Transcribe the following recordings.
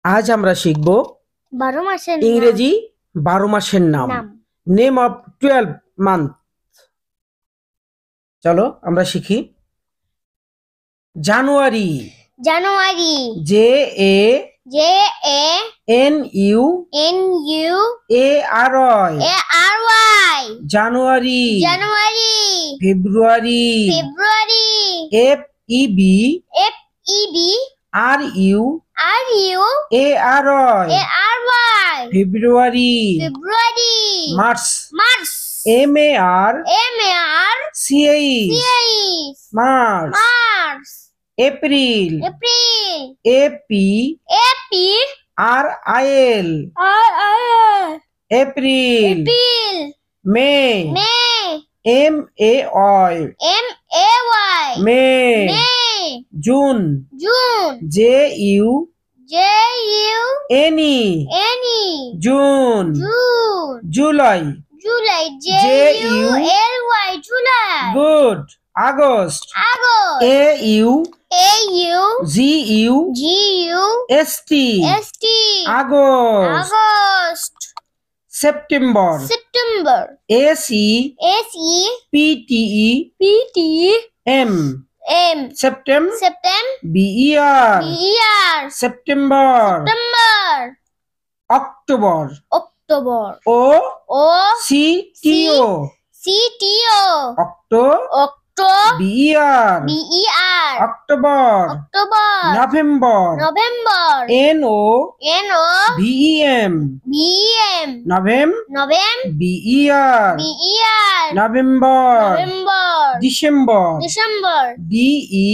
আজ আমরা শিখব 12 মাসের ইংরেজি 12 মাসের নাম। Name of 12 month. চলো আমরা শিখি। January, January, J A N U A R Y, January. January, February, February, F E B R U A R Y, February. February, March, March, M A R C H, March. March, April, April, A P R I L, April. April, May, May, M A Y, May. May, June, June, J U N E, any, June. June, July, July, July. Good. August, August, A U G U S T, August. August. September, September, S E P T M, septem, B E R, September. September, October, October, O O C T O, octo, B E R, October. October, November, November, N O V E M, novem, B E R, November. November, December, December, D E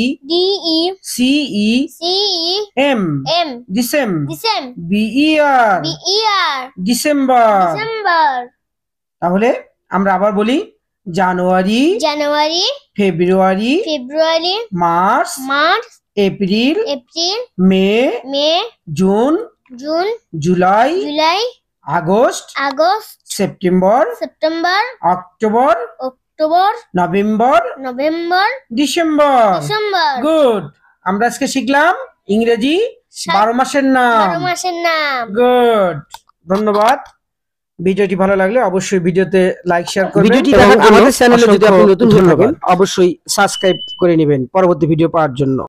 C E M, decem, B E R, December. December. তাহলে আমরা আবার বলি। January, January, ফেব্রুয়ারি, March, April, May, June, July, August, September, October, November, December. Good. আমরা আজকে শিখলাম ইংরেজি 12 মাসের নাম। 12 মাসের নাম। গুড, ধন্যবাদ। ভিডিওটি ভালো লাগলে অবশ্যই ভিডিওতে লাইক শেয়ার করবেন। ভিডিওটি এবং দেখার জন্য আমাদের চ্যানেলে যদি আপনি অসংখ্য নতুন হয়ে থাকেন ধন্যবাদ। অবশ্যই সাবস্ক্রাইব করে নেবেন পরবর্তী ভিডিও পাওয়ার জন্য।